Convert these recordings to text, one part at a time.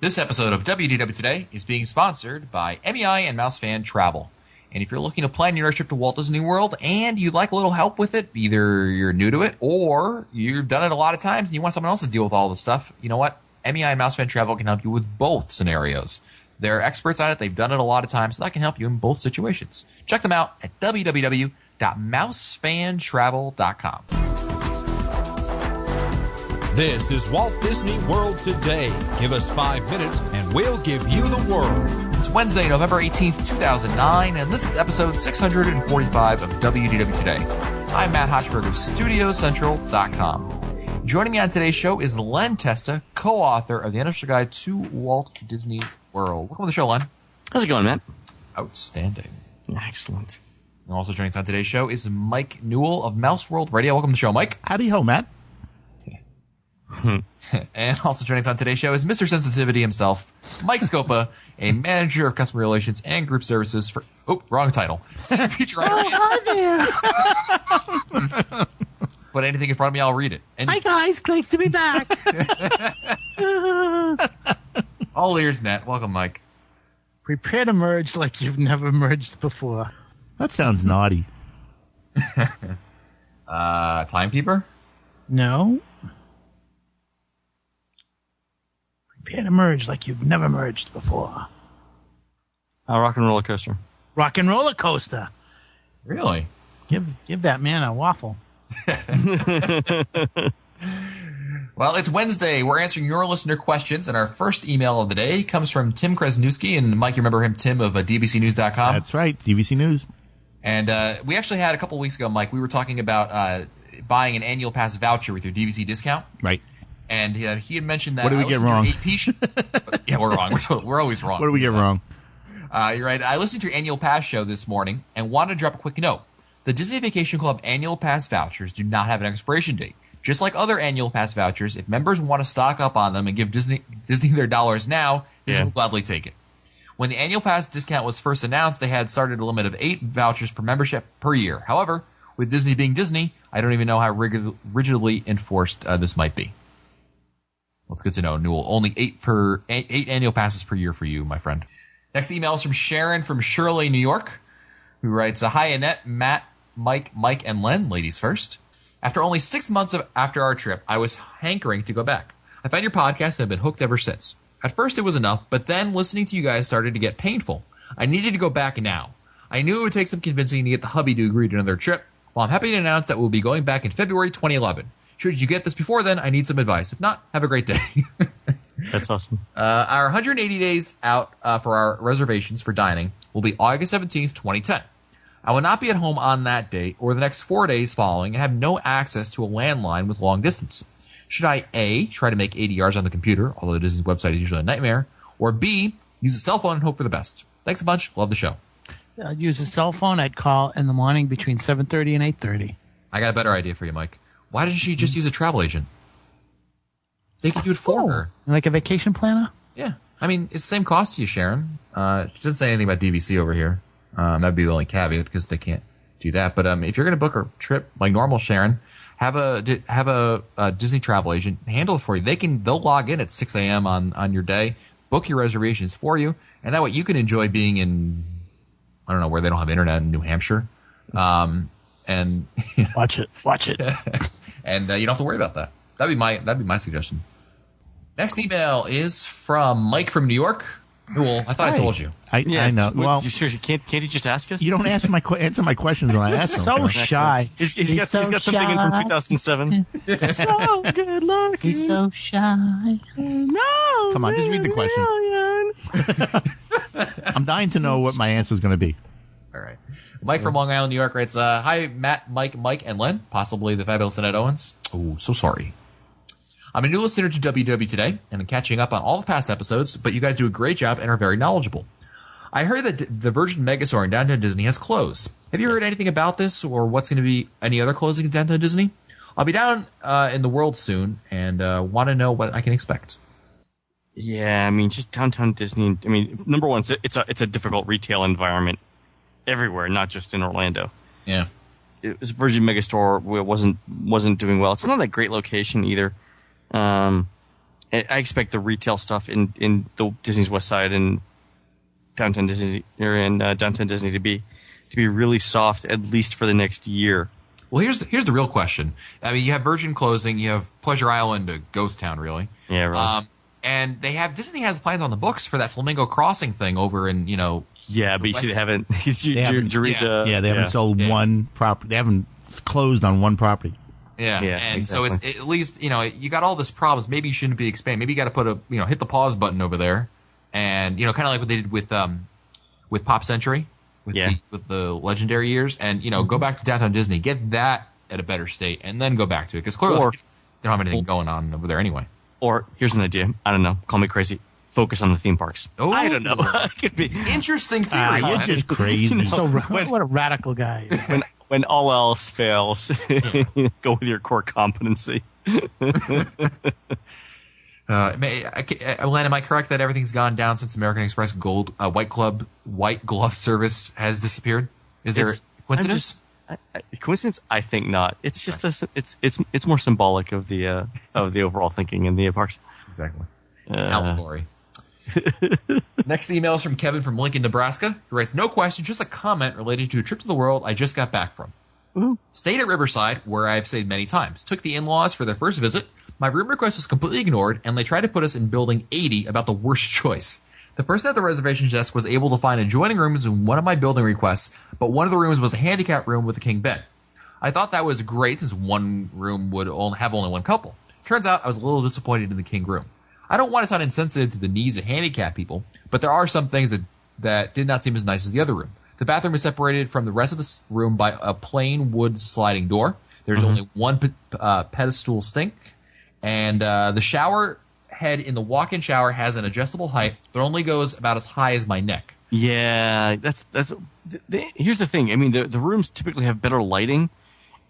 This episode of WDW Today is being sponsored by MEI and MouseFan Travel. And if you're looking to plan your trip to Walt Disney World and you'd like a little help with it, either you're new to it or you've done it a lot of times and you want someone else to deal with all the stuff, you know what? MEI and MouseFan Travel can help you with both scenarios. They're experts on it. They've done it a lot of times, so that can help you in both situations. Check them out at www.mousefantravel.com. This is Walt Disney World Today. Give us 5 minutes and we'll give you the world. It's Wednesday, November 18th, 2009, and this is episode 645 of WDW Today. I'm Matt Hochberg of StudioCentral.com. Joining me on today's show is Len Testa, co-author of The Unofficial Guide to Walt Disney World. Welcome to the show, Len. How's it going, Matt? Outstanding. Excellent. And also joining us on today's show is Mike Newell of Mouse World Radio. Welcome to the show, Mike. Howdy ho, Matt. And also joining us on today's show is Mr. Sensitivity himself, Mike Scopa, a manager of customer relations and group services for... Oh, wrong title. Future Hi there. Put anything in front of me, I'll read it. And Hi, guys. Great to be back. all ears, Nat. Welcome, Mike. Prepare to merge like you've never merged before. That sounds naughty. Timekeeper? No. Prepare to merge like you've never merged before. Rock and Roller Coaster. Rock and roller coaster. Really? Give that man a waffle. Well, it's Wednesday. We're answering your listener questions, and our first email of the day comes from Tim Kresnewski. And Mike, you remember him, Tim, of DVCnews.com? That's right, DVC News. And we actually had a couple weeks ago, Mike, we were talking about buying an annual pass voucher with your DVC discount. Right. And he had mentioned that... What did we get wrong? Yeah, we're wrong. We're always wrong. What did we get wrong? You're right. I listened to your annual pass show this morning and wanted to drop a quick note. The Disney Vacation Club annual pass vouchers do not have an expiration date. Just like other annual pass vouchers, if members want to stock up on them and give Disney their dollars now, Disney will gladly take it. When the annual pass discount was first announced, they had started a limit of 8 vouchers per membership per year. However, with Disney being Disney, I don't even know how rigidly enforced this might be. Well, it's good to know, Newell. Only 8 annual passes per year for you, my friend. Next email is from Sharon from Shirley, New York, who writes, Hi, Annette, Matt, Mike, and Len, ladies first. After only 6 months after our trip, I was hankering to go back. I found your podcast and have been hooked ever since. At first it was enough, but then listening to you guys started to get painful. I needed to go back now. I knew it would take some convincing to get the hubby to agree to another trip. Well, I'm happy to announce that we'll be going back in February 2011. Should you get this before then, I need some advice. If not, have a great day. That's awesome. Our 180 days out for our reservations for dining will be August 17th, 2010. I will not be at home on that date or the next 4 days following and have no access to a landline with long distance. Should I A, try to make ADRs on the computer, although Disney's website is usually a nightmare, or B, use a cell phone and hope for the best? Thanks a bunch. Love the show. I'd use a cell phone. I'd call in the morning between 7:30 and 8:30. I got a better idea for you, Mike. Why didn't she just use a travel agent? They could do it for her. Like a vacation planner? Yeah. I mean, it's the same cost to you, Sharon. She doesn't say anything about DVC over here. That'd be the only caveat because they can't do that. But if you're going to book a trip like normal, Sharon, have a Disney travel agent handle it for you. They'll log in at 6 a.m. on your day, book your reservations for you, and that way you can enjoy being in, I don't know, where they don't have internet in New Hampshire. And Watch it. and you don't have to worry about that. That'd be my suggestion. Next email is from Mike from New York. Cool. I thought I told you. I know. Well, you seriously can't you just ask us? you don't answer my questions when I ask them. So shy. He's got so something in from shy. 2007. So good looking. He's so shy. No. Come on, just read the question. I'm dying to know what my answer is going to be. All right. Mike from Long Island, New York writes, Hi, Matt, Mike, and Len, possibly the fabulous Annette Owens. Oh, so sorry. I'm a new listener to WW Today, and I'm catching up on all the past episodes, but you guys do a great job and are very knowledgeable. I heard that the Virgin Megastore in Downtown Disney has closed. Have you heard anything about this, or what's going to be any other closings in Downtown Disney? I'll be down in the world soon, and want to know what I can expect. Yeah, I mean, just Downtown Disney. I mean, number one, it's a difficult retail environment everywhere, not just in Orlando. Yeah. It was Virgin Megastore wasn't doing well. It's not a great location either. And I expect the retail stuff in the Disney's West Side and downtown Disney to be really soft, at least for the next year. Well, here's the real question. I mean, you have Virgin closing, you have Pleasure Island, a ghost town, really. Yeah, right. And Disney has plans on the books for that Flamingo Crossing thing over in, Yeah, but you see, they haven't. They haven't sold one property. They haven't closed on one property. Yeah, and exactly. So it's at least you got all this problems. Maybe you shouldn't be expanding. Maybe you got to put hit the pause button over there, and kind of like what they did with Pop Century, with the legendary years, and go back to Downtown Disney, get that at a better state, and then go back to it because clearly they don't have anything going on over there anyway. Or here's an idea. I don't know. Call me crazy. Focus on the theme parks. Oh, I don't know. It could be interesting theory. You're just crazy. What a radical guy. When all else fails, go with your core competency. Len, am I correct that everything's gone down since American Express White Glove service has disappeared? Is there coincidence? Coincidence? I think not. It's just it's more symbolic of the overall thinking in the parks. Exactly. Allegory. Next email is from Kevin from Lincoln, Nebraska, who writes, no question, just a comment related to a trip to the world I just got back from. Ooh. Stayed at Riverside, where I've stayed many times. Took the in-laws for their first visit. My room request was completely ignored, and they tried to put us in building 80, about the worst choice. The person at the reservation desk was able to find adjoining rooms in one of my building requests, but one of the rooms was a handicap room with a king bed. I thought that was great since one room would have only one couple. Turns out I was a little disappointed in the king room. I don't want to sound insensitive to the needs of handicapped people, but there are some things that did not seem as nice as the other room. The bathroom is separated from the rest of the room by a plain wood sliding door. There's only one pedestal sink, and the shower head in the walk-in shower has an adjustable height, but only goes about as high as my neck. Yeah, here's the thing. I mean, the rooms typically have better lighting,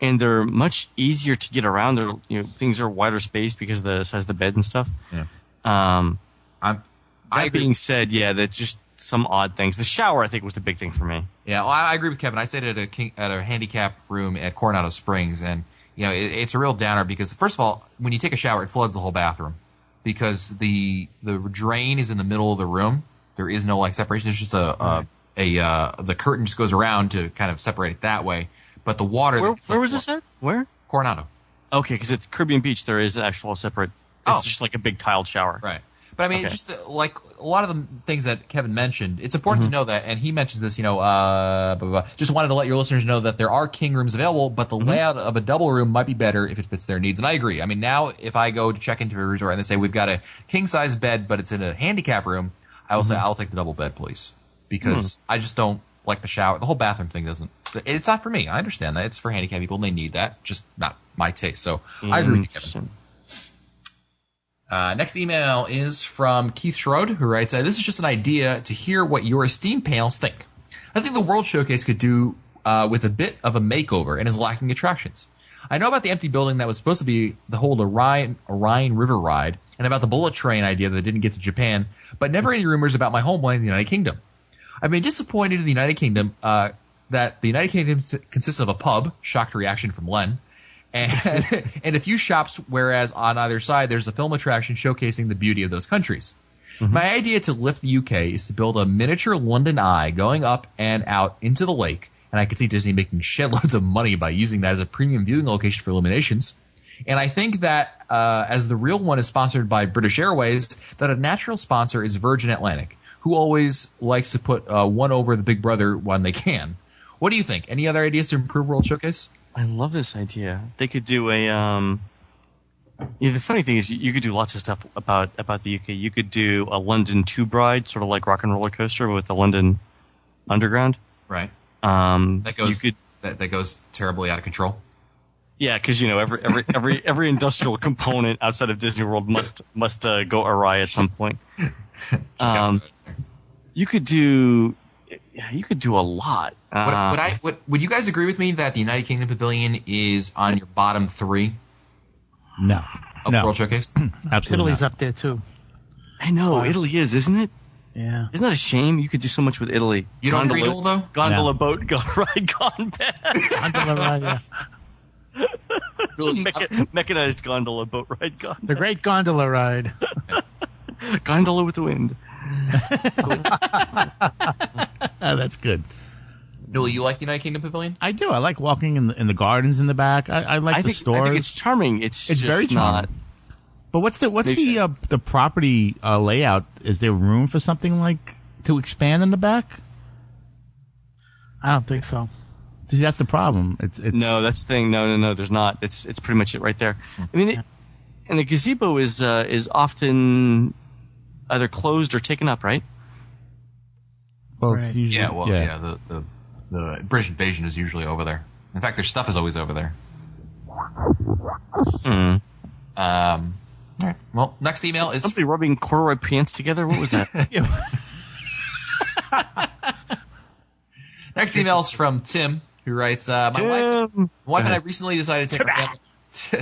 and they're much easier to get around. They're, things are wider spaced because of the size of the bed and stuff. Yeah. That being said, that's just some odd things. The shower, I think, was the big thing for me. Yeah, well, I agree with Kevin. I stayed at a handicap room at Coronado Springs, and it's a real downer because first of all, when you take a shower, it floods the whole bathroom because the drain is in the middle of the room. There is no separation. There's just the curtain just goes around to kind of separate it that way. But the water. Where was this at? Where? Coronado. Okay, because at Caribbean Beach there is an actual separate. It's just like a big tiled shower. Right. But I mean, just like a lot of the things that Kevin mentioned, it's important to know that, and he mentions this, blah, blah, blah. Just wanted to let your listeners know that there are king rooms available, but the layout of a double room might be better if it fits their needs. And I agree. I mean, now if I go to check into a resort and they say we've got a king size bed, but it's in a handicap room, I will say I'll take the double bed, please, because I just don't like the shower. The whole bathroom thing doesn't. It's not for me. I understand that it's for handicapped people and they need that. Just not my taste. So I agree with you, Kevin. Next email is from Keith Schroed, who writes, this is just an idea to hear what your esteemed panels think. I think the World Showcase could do with a bit of a makeover and is lacking attractions. I know about the empty building that was supposed to be the whole Orion River ride and about the bullet train idea that didn't get to Japan, but never any rumors about my homeland, the United Kingdom. I've been disappointed in the United Kingdom that the United Kingdom consists of a pub, shocked reaction from Len, and a few shops, whereas on either side there's a film attraction showcasing the beauty of those countries. My idea to lift the UK is to build a miniature London Eye going up and out into the lake, and I could see Disney making shitloads of money by using that as a premium viewing location for Illuminations. And I think that as the real one is sponsored by British Airways, that a natural sponsor is Virgin Atlantic, who always likes to put one over the big brother when they can. What do you think? Any other ideas to improve World Showcase? I love this idea. They could do a. The funny thing is, you could do lots of stuff about the UK. You could do a London Tube ride, sort of like Rock and Roller Coaster, with the London Underground. Right. That goes terribly out of control. Yeah, because every industrial component outside of Disney World must go awry at some point. You could do a lot. Would you guys agree with me that the United Kingdom Pavilion is on your bottom three? No. World Showcase? Absolutely Italy's up there too. I know, Italy isn't it? Yeah. Isn't that a shame? You could do so much with Italy. You don't agree, though? Gondola boat, gone bad. Gondola ride, yeah. Really, Mechanized gondola boat ride. Gondola. The Great Gondola Ride. Gondola with the wind. That's good. Newell, you like United Kingdom Pavilion? I do. I like walking in the gardens in the back. I like the stores. I think it's charming. It's just very charming. not. But what's the property layout? Is there room for something like to expand in the back? I don't think so. See, that's the problem. It's No, that's the thing. No. There's not. It's pretty much it right there. I mean, and the gazebo is often either closed or taken up, right? well, Right. it's usually, The British invasion is usually over there. In fact, their stuff is always over there. Hmm. All right. Well, next email is Somebody rubbing corduroy pants together. What was that? next email is from Tim, who writes, "My wife and I recently decided to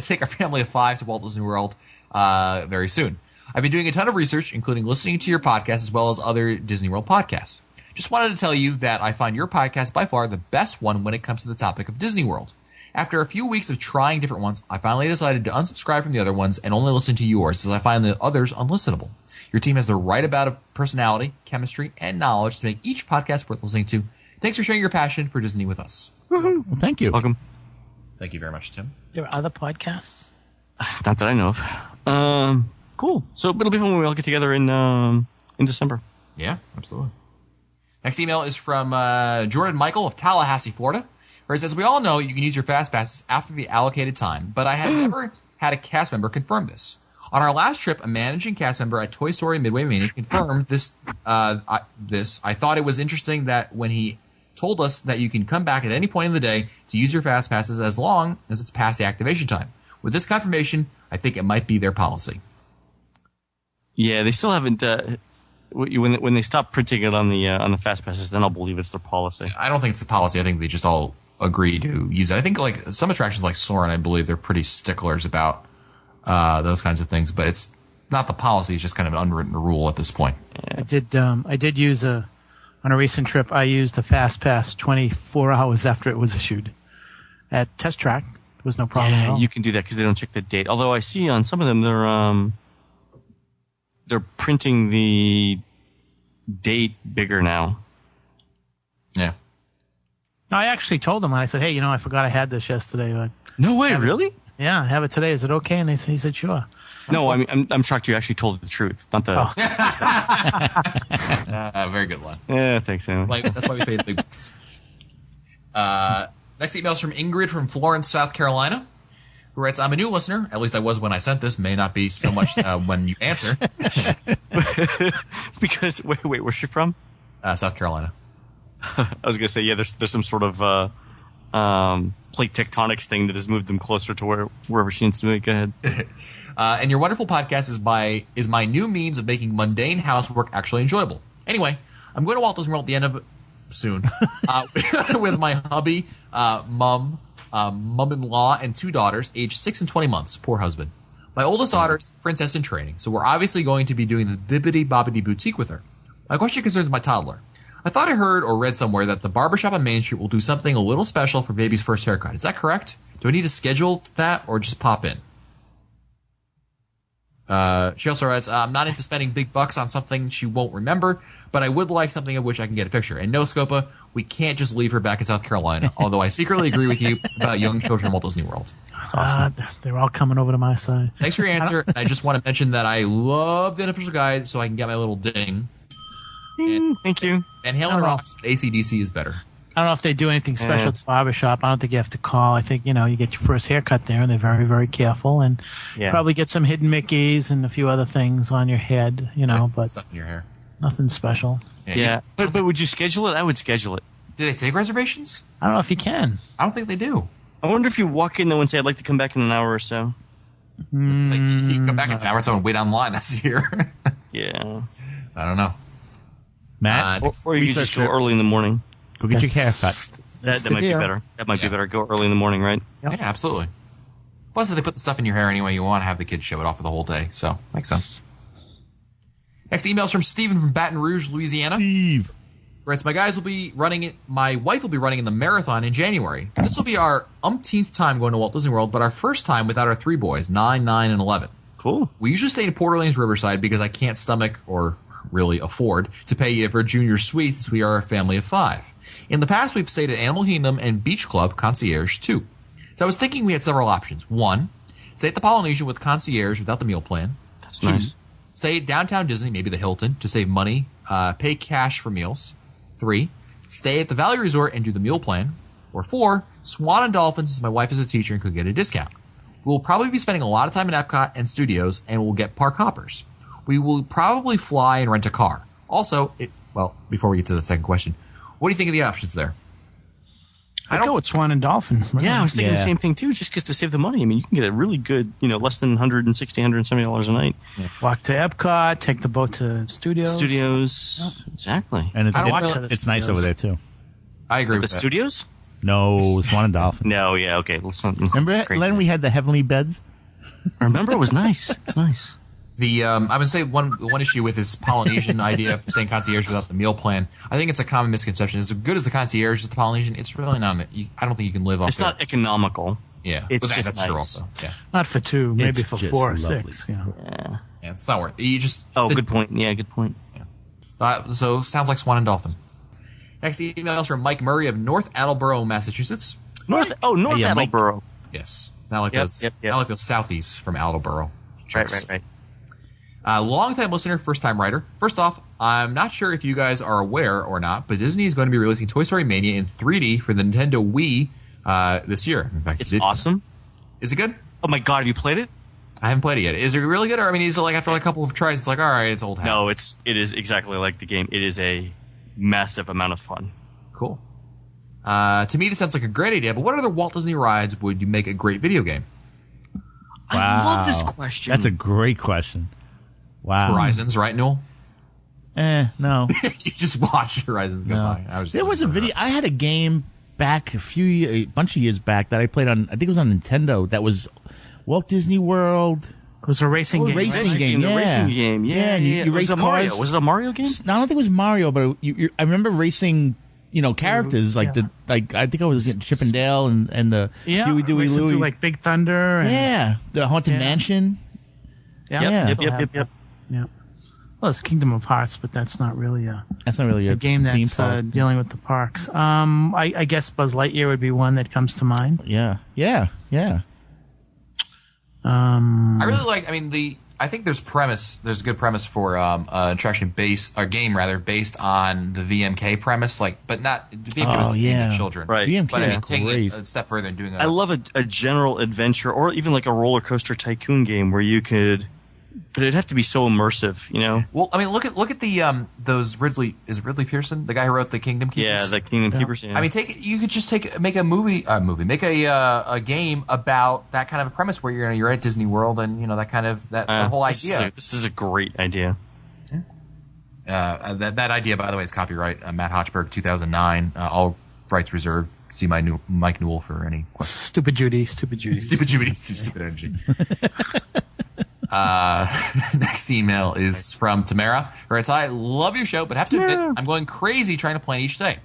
take our family of 5 to Walt Disney World very soon. I've been doing a ton of research, including listening to your podcast as well as other Disney World podcasts. Just wanted to tell you that I find your podcast by far the best one when it comes to the topic of Disney World. After a few weeks of trying different ones, I finally decided to unsubscribe from the other ones and only listen to yours, as I find the others unlistenable. Your team has the right amount of personality, chemistry, and knowledge to make each podcast worth listening to. Thanks for sharing your passion for Disney with us." Well, thank you. Welcome. Thank you very much, Tim. There are other podcasts. Not that I know of. Cool. So it'll be fun when we all get together in December. Yeah, absolutely. Next email is from Jordan Michael of Tallahassee, Florida, where it says, "We all know you can use your fast passes after the allocated time, but I have never had a cast member confirm this. On our last trip, a managing cast member at Toy Story Midway Mania confirmed this. I thought it was interesting that when he told us that you can come back at any point in the day to use your fast passes as long as it's past the activation time. With this confirmation, I think it might be their policy." Yeah, they still haven't. When they stop printing it on the fast passes, then I'll believe it's their policy. I don't think it's the policy. I think they just all agree to use it. I think like some attractions like Soarin', I believe they're pretty sticklers about those kinds of things, but it's not the policy. It's just kind of an unwritten rule at this point. I did use on a recent trip. I used a fast pass 24 hours after it was issued at Test Track. There was no problem at all. You can do that because they don't check the date. Although I see on some of them they're printing the date bigger now. Yeah. No, I actually told them. I said, "Hey, I forgot I had this yesterday. But No way, really? yeah, I have it today. Is it okay?" And he said, "Sure." No, I mean I'm shocked you actually told the truth, not the. Oh. Very good one. Yeah, thanks, Sam. That's why we pay the big bucks. Next email is from Ingrid from Florence, South Carolina, who writes, "I'm a new listener. At least I was when I sent this. May not be so much when you answer." It's because wait, where's she from? South Carolina. I was gonna say there's some sort of plate tectonics thing that has moved them closer to wherever she needs to be. Go ahead. And your wonderful podcast is my new means of making mundane housework actually enjoyable. Anyway, I'm going to Walt Disney World at the end of soon with my hubby, mom-in-law, and 2 daughters, aged 6 and 20 months. Poor husband. My oldest daughter's princess in training, so we're obviously going to be doing the Bibbidi Bobbidi Boutique with her. My question concerns my toddler. I thought I heard or read somewhere that the barbershop on Main Street will do something a little special for baby's first haircut. Is that correct? Do I need to schedule that or just pop in? She also writes, "I'm not into spending big bucks on something she won't remember, but I would like something of which I can get a picture. And no, Scopa, we can't just leave her back in South Carolina, although I secretly agree with you about young children in Walt Disney World." They're all coming over to my side. Thanks for your answer. I just want to mention that I love the unofficial guide so I can get my little ding. Thank you. And Halen Rocks AC/DC is better. I don't know if they do anything special at the barbershop. I don't think you have to call. I think, you get your first haircut there, and they're very, very careful. And probably get some hidden Mickeys and a few other things on your head, but Stuff in your hair. nothing special. Yeah. But would you schedule it? I would schedule it. Do they take reservations? I don't know if you can. I don't think they do. I wonder if you walk in though and say, "I'd like to come back in an hour or so." Like, you can come back in an hour or so and wait online. That's here. Yeah. I don't know. Matt, Or you could just go early in the morning. go get your hair cut. That the might be deal. better. That might be Yeah. better. Go early in the morning, right? Yeah, absolutely. Plus, if they put the stuff in your hair anyway, you want to have the kids show it off for the whole day. So, makes sense. Next email is from Steven from Baton Rouge, Louisiana. Steve. Right, so my wife will be running in the marathon in January. This will be our umpteenth time going to Walt Disney World, but our first time without our 3 boys, 9, 9, and 11. Cool. We usually stay in Port Orleans Riverside because I can't stomach or really afford to pay for junior suites. We are a family of 5. In the past, we've stayed at Animal Kingdom and Beach Club Concierge 2. So I was thinking we had several options. 1, stay at the Polynesian with Concierge without the meal plan. That's 2, nice. stay at downtown Disney, maybe the Hilton, to save money, pay cash for meals. 3, stay at the Valley Resort and do the meal plan. Or 4, Swan and Dolphin, since my wife is a teacher and could get a discount. We'll probably be spending a lot of time in Epcot and Studios, and we'll get park hoppers. We will probably fly and rent a car. Also, before we get to the second question, what do you think of the options there? I'd go with Swan and Dolphin. Really. Yeah, I was thinking the same thing too, just because to save the money. I mean, you can get a really good, less than $160, $170 a night. Yeah. Walk to Epcot, take the boat to Studios. Exactly. And it's nice over there too. I agree with the that. Studios? No, Swan and Dolphin. No, yeah, okay. Let's not. Remember, Len, we had the heavenly beds? I remember, it was nice. It's nice. I'm gonna say one issue with this Polynesian idea of saying concierge without the meal plan. I think it's a common misconception. As good as the concierge is the Polynesian, it's really not. I don't think you can live off. It's not economical. Yeah, it's just that's nice. True. also. Yeah, not for 2, maybe for 4 or lovely. 6. Yeah, it's not worth it. You just. Good point. Yeah, good point. Yeah. So sounds like Swan and Dolphin. Next email is from Mike Murray of North Attleboro, Massachusetts. North Attleboro. Mike. Yes, not like those Southies from Attleboro. Right. Long-time listener, first-time writer. First off, I'm not sure if you guys are aware or not, but Disney is going to be releasing Toy Story Mania in 3D for the Nintendo Wii this year. In fact, it's awesome. Is it good? Oh my god, have you played it? I haven't played it yet. Is it really good? Or I mean, is it like after a couple of tries, it's like, all right, it's old hat? No, it is exactly like the game. It is a massive amount of fun. Cool. To me, this sounds like a great idea, but what other Walt Disney rides would you make a great video game? Wow. I love this question. That's a great question. Wow. Horizons, right, Newell? No. You just watched Horizons go by. There was a video. I had a game back a bunch of years back that I played on, I think it was on Nintendo, that was Walt Disney World. It was a racing game. Racing game. Yeah. You race cars. Was it a Mario game? No, I don't think it was Mario, but I remember racing, characters I think I was Chip and Dale and the Huey, Dewey, Louie. Like Big Thunder. And, the Haunted Mansion. Yep. Well, it's Kingdom of Hearts, but that's not really a game that's dealing with the parks. I guess Buzz Lightyear would be one that comes to mind. Yeah. I really like. I think there's a good premise for attraction based game based on the VMK premise, but not VMK was aimed at children, right? VMK, but taking it a step further and doing. I love a general adventure, or even like a roller coaster tycoon game where you could. But it'd have to be so immersive, Well, look at the those Ridley. Is it Ridley Pearson, the guy who wrote the Kingdom Keepers? Yeah, the Kingdom Keepers. Yeah. You could just make a make a game about that kind of a premise where you're at Disney World and that whole idea. This is a great idea. That idea, by the way, is copyright Matt Hochberg, 2009. All rights reserved. See Mike Newell for any questions. Stupid Judy. Stupid energy. Next email is from Tamara, who writes, I love your show, but have to admit, I'm going crazy trying to plan each day.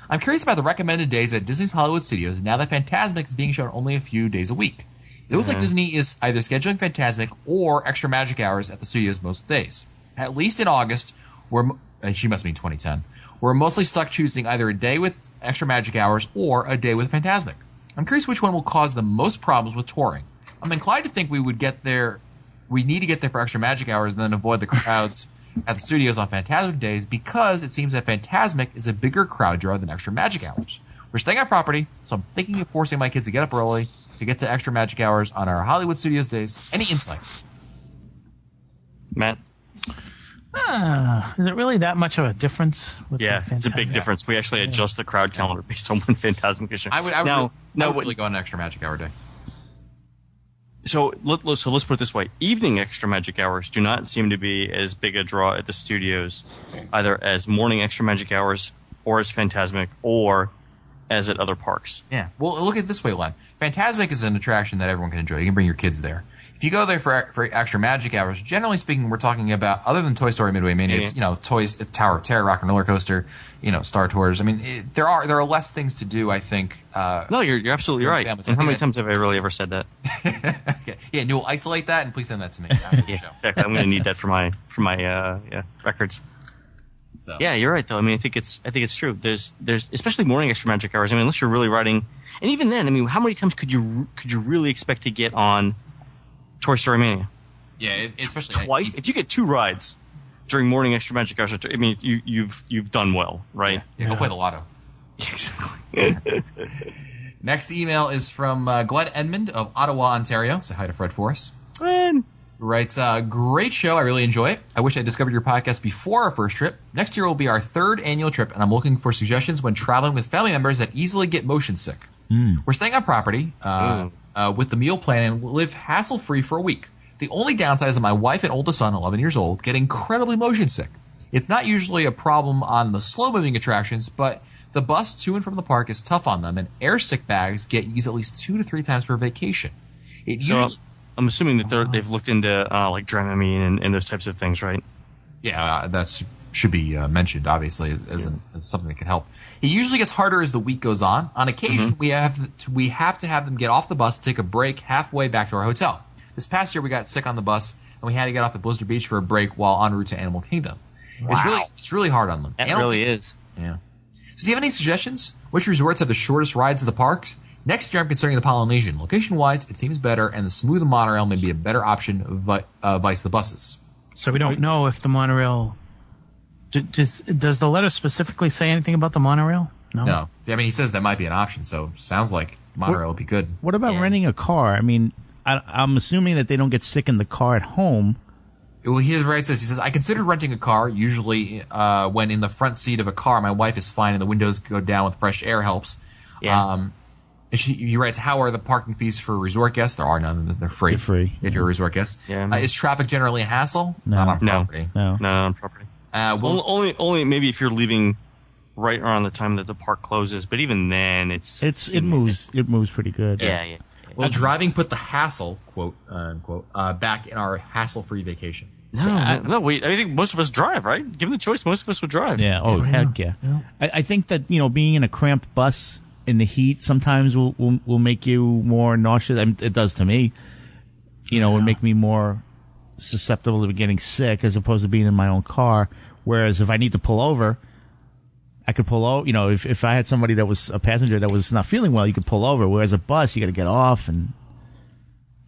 I'm curious about the recommended days at Disney's Hollywood Studios now that Fantasmic is being shown only a few days a week. It looks like Disney is either scheduling Fantasmic or Extra Magic Hours at the studios most days. At least in August, she must mean 2010, we're mostly stuck choosing either a day with Extra Magic Hours or a day with Fantasmic. I'm curious which one will cause the most problems with touring. I'm inclined to think we need to get there for Extra Magic Hours and then avoid the crowds at the studios on Fantasmic days because it seems that Fantasmic is a bigger crowd draw than Extra Magic Hours. We're staying on property, so I'm thinking of forcing my kids to get up early to get to Extra Magic Hours on our Hollywood Studios days. Any insight? Matt? Is it really that much of a difference? It's a big difference. We actually adjust the crowd calendar based on when Fantasmic is shown. I would really go on an Extra Magic Hour day. So let's put it this way. Evening Extra Magic Hours do not seem to be as big a draw at the studios, either as morning Extra Magic Hours or as Fantasmic or as at other parks. Yeah. Well, look at it this way, Len. Fantasmic is an attraction that everyone can enjoy. You can bring your kids there. if you go there for extra magic hours, generally speaking, we're talking about, other than Toy Story Midway Mania, it's, it's Tower of Terror, Rock and Roller Coaster, Star Tours. I mean, there are less things to do, I think. No, you're absolutely right. And how many times have I really ever said that? Okay. Yeah, and you'll isolate that and please send that to me. Exactly. I'm going to need that for my records. So. Yeah, you're right though. I mean, I think it's true. There's especially morning extra magic hours. I mean, unless you're really riding, and even then, I mean, how many times could you really expect to get on Toy Story Mania? Yeah, especially twice. If you get 2 rides during morning extra magic hours, I mean, you've done well, right? Yeah, go play the lotto. Exactly. Next email is from Glenn Edmond of Ottawa, Ontario. Say hi to Fred for us. Glenn. Writes, great show. I really enjoy it. I wish I discovered your podcast before our first trip. Next year will be our 3rd annual trip, and I'm looking for suggestions when traveling with family members that easily get motion sick. We're staying on property with the meal plan and live hassle-free for a week. The only downside is that my wife and oldest son, 11 years old, get incredibly motion sick. It's not usually a problem on the slow-moving attractions, but the bus to and from the park is tough on them, and air sick bags get used at least 2 to 3 times per vacation. I'm assuming that they've looked into like Dramamine and those types of things, right? Yeah, that should be mentioned, obviously, as something that can help. It usually gets harder as the week goes on. On occasion, we have to have them get off the bus to take a break halfway back to our hotel. This past year, we got sick on the bus, and we had to get off at Blizzard Beach for a break while en route to Animal Kingdom. Wow. It's really hard on them. It really is. Yeah. So do you have any suggestions? Which resorts have the shortest rides to the parks? Next year, I'm considering the Polynesian. Location-wise, it seems better, and the smooth monorail may be a better option vice the buses. So we don't know if the monorail... Does the letter specifically say anything about the monorail? No. I mean, he says that might be an option, so sounds like monorail would be good. What about renting a car? I mean, I'm assuming that they don't get sick in the car at home. Well, he writes this. He says, I considered renting a car. Usually, when in the front seat of a car, my wife is fine and the windows go down with fresh air helps. Yeah. He writes, how are the parking fees for resort guests? There are none. They're free. They're free. If you're a resort guest. Yeah. Is traffic generally a hassle? No. Not on property. No, not on property. Only maybe if you're leaving right around the time that the park closes. But even then, it moves pretty good. Yeah. Well, driving put the hassle, quote unquote, back in our hassle-free vacation. No, I think most of us drive, right? Given the choice, most of us would drive. Yeah. Oh, heck yeah. I think that being in a cramped bus in the heat sometimes will make you more nauseous. I mean, it does to me. It would make me more susceptible to getting sick as opposed to being in my own car. Whereas if I need to pull over, I could pull over. If I had somebody that was a passenger that was not feeling well, you could pull over. Whereas a bus, you got to get off and.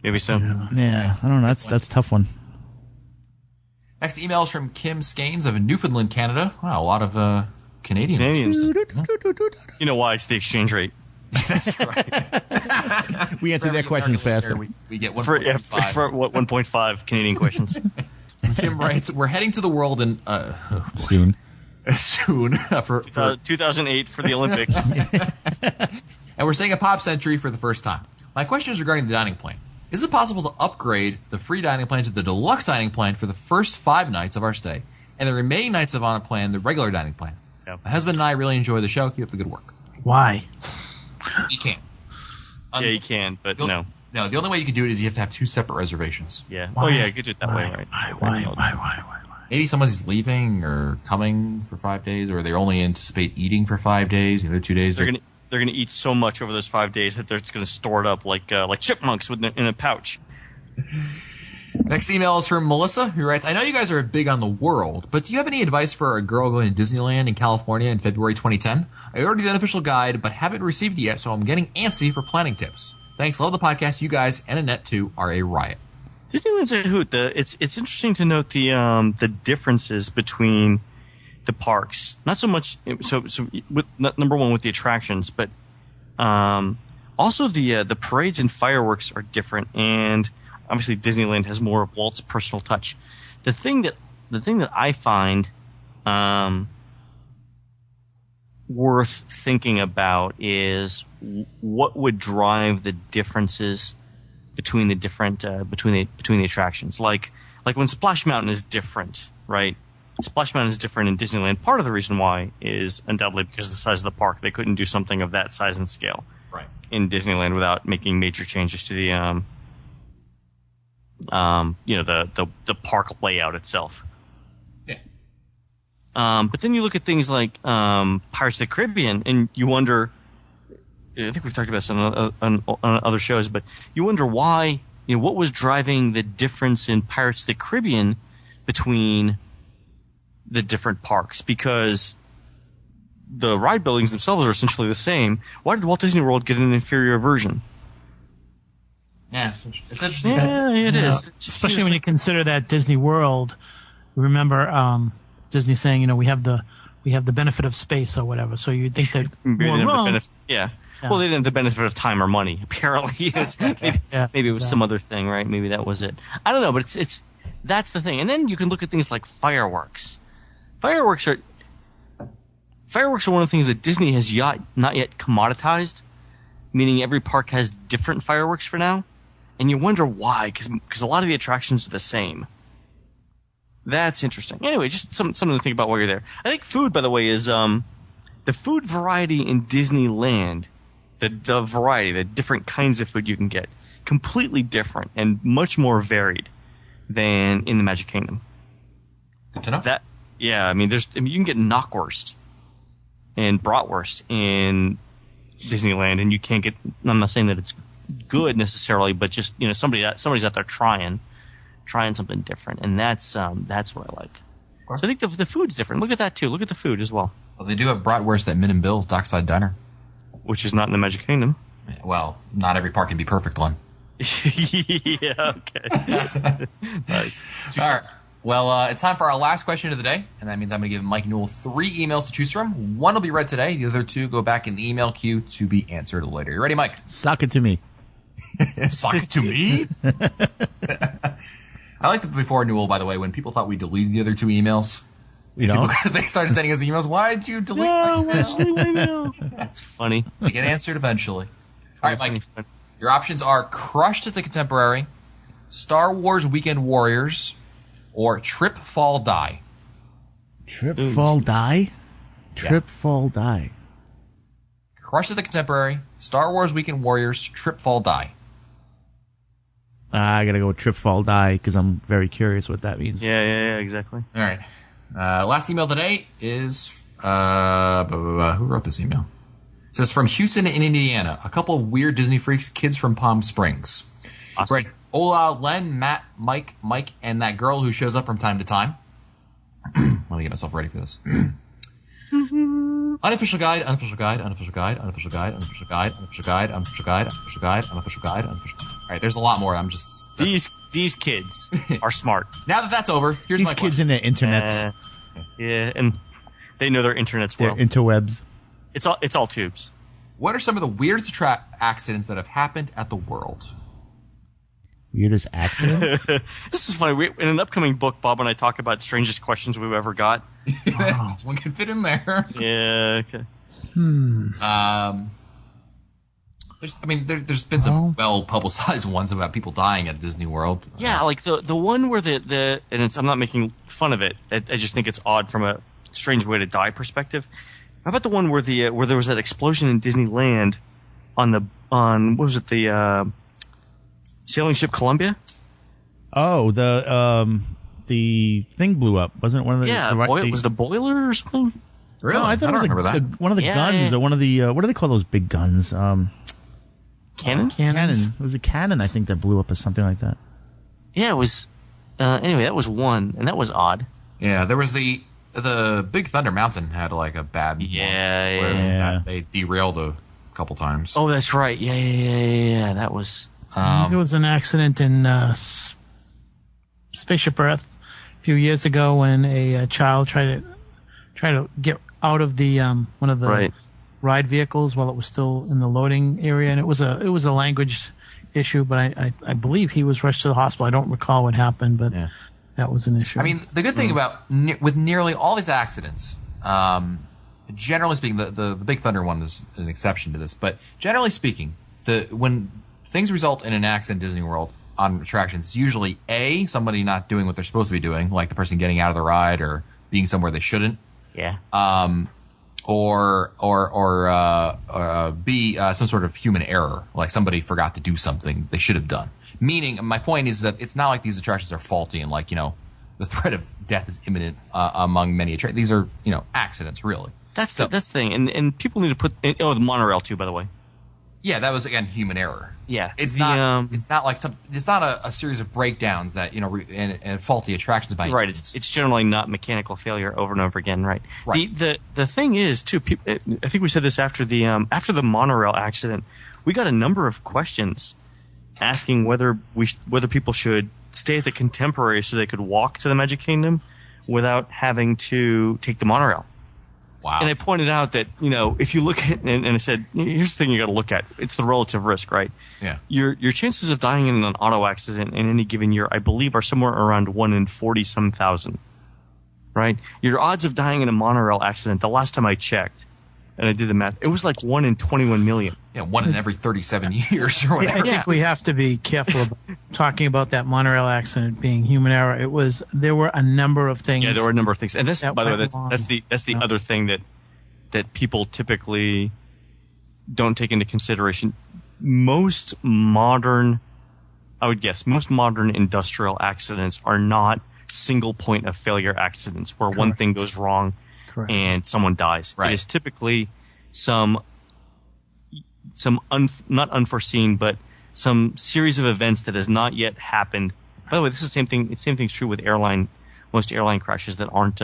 Maybe so. Yeah, I don't know. That's a tough one. Next email is from Kim Skanes of Newfoundland, Canada. Wow, a lot of Canadians. You know why? It's the exchange rate. That's right. We answer their questions faster. We get 1.5. For 1.5 Canadian questions. Kim writes, we're heading to the world in soon. Soon. for 2008 for the Olympics. And we're staying at Pop Century for the first time. My question is regarding the dining plan. Is it possible to upgrade the free dining plan to the deluxe dining plan for the first 5 nights of our stay, and the remaining nights of on a plan, the regular dining plan? Yep. My husband and I really enjoy the show. Keep up the good work. Why? You can't. Yeah, you can, but no. No, the only way you can do it is you have to have 2 separate reservations. Yeah. Why? Oh, yeah, you could do it that way, right? Why? Maybe somebody's leaving or coming for 5 days, or they only anticipate eating for 5 days. The other 2 days they're gonna eat so much over those 5 days that they're just gonna store it up like chipmunks in a pouch. Next email is from Melissa, who writes, I know you guys are big on the world, but do you have any advice for a girl going to Disneyland in California in February 2010? I ordered the unofficial guide, but haven't received it yet, so I'm getting antsy for planning tips. Thanks, love the podcast. You guys, and Annette too, are a riot. Disneyland's a hoot. It's interesting to note the differences between the parks. Not so much with number one with the attractions, but also the parades and fireworks are different, and obviously Disneyland has more of Walt's personal touch. The thing that I find worth thinking about is what would drive the differences between the different between the attractions. Like when Splash Mountain is different, right? Splash Mountain is different in Disneyland. Part of the reason why is undoubtedly because of the size of the park. They couldn't do something of that size and scale right. in Disneyland without making major changes to the park layout itself. Yeah. But then you look at things like Pirates of the Caribbean, and you wonder. I think we've talked about this on other shows, but you wonder why. What was driving the difference in Pirates of the Caribbean between the different parks? Because the ride buildings themselves are essentially the same. Why did Walt Disney World get an inferior version? Yeah, it's interesting. Yeah, it is. Especially when you consider that Disney World. Remember Disney saying, we have the benefit of space or whatever. So you'd think that more room. Yeah. Well, they didn't have the benefit of time or money. Apparently, maybe it was some other thing, right? Maybe that was it. I don't know, but that's the thing. And then you can look at things like fireworks. Fireworks are one of the things that Disney has not yet commoditized, meaning every park has different fireworks for now. And you wonder why, because a lot of the attractions are the same. That's interesting. Anyway, just something to think about while you're there. I think food, by the way, is the food variety in Disneyland. The variety, the different kinds of food you can get, completely different and much more varied than in the Magic Kingdom. Good to know. You can get knockwurst and bratwurst in Disneyland, and you can't get. I'm not saying that it's good necessarily, but just somebody's out there trying something different, and that's what I like. So I think the food's different. Look at that too. Look at the food as well. Well, they do have bratwurst at Min and Bill's Dockside Diner, which is not in the Magic Kingdom. Well, not every park can be perfect, Glenn. Yeah. Okay. Nice. All right. Well, it's time for our last question of the day, and that means I'm going to give Mike Newell 3 emails to choose from. 1 will be read today. The other 2 go back in the email queue to be answered later. You ready, Mike? Sock it to me. Sock it to me? I liked it before, Newell, by the way, when people thought we deleted the other 2 emails. They started sending us emails. Why did you delete my email? That's funny. They get answered eventually. All right, Mike. Your options are Crushed at the Contemporary, Star Wars Weekend Warriors, or Trip, Fall, Die. Trip, Fall, Die? Trip, Fall, Die. Crushed at the Contemporary, Star Wars Weekend Warriors, Trip, Fall, Die. I gotta go with Trip, Fall, Die because I'm very curious what that means. Yeah, exactly. All right. Last email today is who wrote this email? It says from Houston in Indiana, a couple of weird Disney freaks, kids from Palm Springs. Awesome. Right. Ola, Len, Matt, Mike, and that girl who shows up from time to time. Let me get myself ready for this. Unofficial guide, unofficial guide, unofficial guide, unofficial guide, unofficial guide, unofficial guide, unofficial guide, unofficial guide, unofficial guide, unofficial. All right, there's a lot more. I'm just these kids are smart. Now that that's over, here's my question. These kids in their internets. Yeah, and they know their internets well. They're interwebs. It's all tubes. What are some of the weirdest accidents that have happened at the World? Weirdest accidents? This is funny. In an upcoming book, Bob and I talk about strangest questions we've ever got. This one can fit in there. Yeah. Okay. There's been some well-publicized ones about people dying at Disney World. Yeah, like the one where I'm not making fun of it. I just think it's odd from a strange way to die perspective. How about the one where there was that explosion in Disneyland on what was it, the sailing ship Columbia? Oh, the thing blew up. Wasn't it one of the... Yeah, was it the boiler or something? Really? No, I thought it was one of the guns, or one of the... what do they call those big guns? Cannon? It was a cannon, I think, that blew up or something like that. Yeah, it was... anyway, that was one, and that was odd. Yeah, there was the Big Thunder Mountain had like a bad... Yeah. They derailed a couple times. Oh, that's right. Yeah. That was... there was an accident in Spaceship Earth a few years ago when a child tried to get out of the one of the ride vehicles while it was still in the loading area, and it was a language issue, but I believe he was rushed to the hospital. I don't recall what happened, but that was an issue. I mean, the good thing about with nearly all these accidents, generally speaking, the Big Thunder one is an exception to this, but generally speaking, when things result in an accident at Disney World on attractions, it's usually A, somebody not doing what they're supposed to be doing, like the person getting out of the ride or being somewhere they shouldn't. Yeah. Or B, some sort of human error, like somebody forgot to do something they should have done. Meaning, my point is that it's not like these attractions are faulty and like, you know, the threat of death is imminent among many attractions. These are, you know, accidents, really. That's the thing. And people need to put... the monorail, too, by the way. Yeah, that was, again, human error. Yeah. It's not like it's not a series of breakdowns that, you know, and faulty attractions by... Right. It's generally not mechanical failure over and over again, right? Right. The thing is, too, I think we said this after the monorail accident, we got a number of questions asking whether people should stay at the Contemporary so they could walk to the Magic Kingdom without having to take the monorail. Wow. And I pointed out that, you know, if you look at, and I said, here's the thing you got to look at. It's the relative risk, right? Yeah. Your chances of dying in an auto accident in any given year, I believe, are somewhere around 1 in 40-some thousand, right? Your odds of dying in a monorail accident, the last time I checked, and I did the math, it was like 1 in 21 million. Yeah, 1 in every 37 years or whatever. I think we have to be careful about talking about that monorail accident being human error. There were a number of things. Yeah, there were a number of things. And this, by the way, that's the other thing that people typically don't take into consideration. Most modern industrial accidents are not single point of failure accidents where one thing goes wrong and someone dies. Right. It is typically some not unforeseen, but some series of events that has not yet happened. By the way, this is the same thing. Same thing's true with most airline crashes that aren't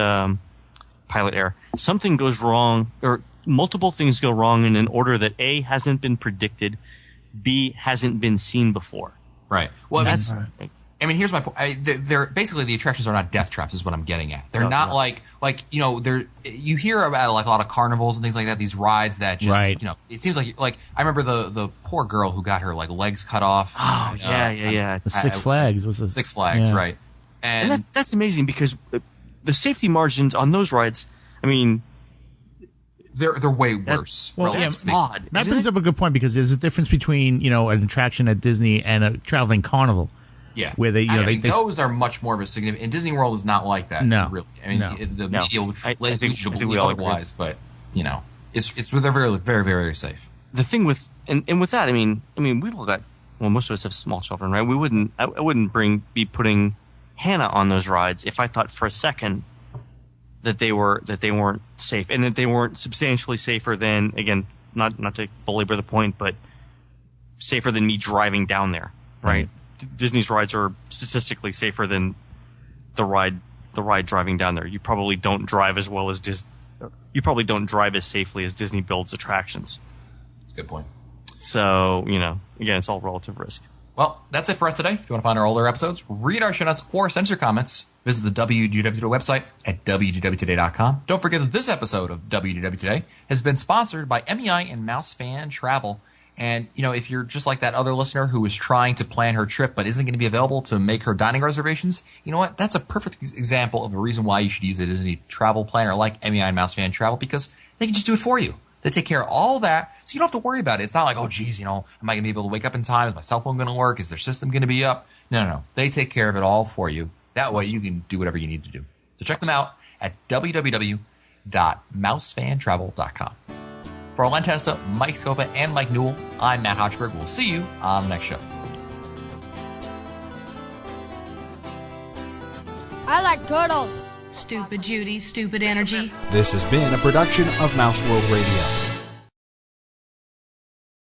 pilot error. Something goes wrong, or multiple things go wrong in an order that A, hasn't been predicted, B, hasn't been seen before. Right. Well, I mean, here's my point. They're basically, the attractions are not death traps, is what I'm getting at. They're not like, you know, you hear about like a lot of carnivals and things like that, these rides that just, you know, it seems like I remember the poor girl who got her like legs cut off. Oh, yeah. The Six Flags was a... Six Flags, right. And that's amazing because the safety margins on those rides, I mean... They're way worse. Well, that's odd. That brings up a good point because there's a difference between, you know, an attraction at Disney and a traveling carnival. Yeah, where they, you know, those are much more of a significant. And Disney World is not like that. No, really. I mean, the media would believe otherwise, but you know, they're very, very, very safe. The thing with that, I mean, we've all got. Well, most of us have small children, right? I wouldn't be putting Hannah on those rides if I thought for a second that they weren't safe and that they weren't substantially safer than, again, not to belabor the point, but safer than me driving down there, right? Mm-hmm. Disney's rides are statistically safer than the ride driving down there. You probably don't drive as well as you probably don't drive as safely as Disney builds attractions. That's a good point. So, you know, again, it's all relative risk. Well, that's it for us today. If you want to find our older episodes, read our show notes, or send your comments, visit the WDW Today website at WDWtoday.com. Don't forget that this episode of WDW Today has been sponsored by MEI and Mouse Fan Travel. And, you know, if you're just like that other listener who is trying to plan her trip but isn't going to be available to make her dining reservations, you know what? That's a perfect example of a reason why you should use a Disney travel planner like MEI and Mouse Fan Travel, because they can just do it for you. They take care of all that, so you don't have to worry about it. It's not like, oh, geez, you know, am I going to be able to wake up in time? Is my cell phone going to work? Is their system going to be up? No. They take care of it all for you. That way you can do whatever you need to do. So check them out at www.mousefantravel.com. For Len Testa, Mike Scopa, and Mike Newell, I'm Matt Hochberg. We'll see you on the next show. I like turtles. Stupid Judy, stupid energy. This has been a production of Mouse World Radio.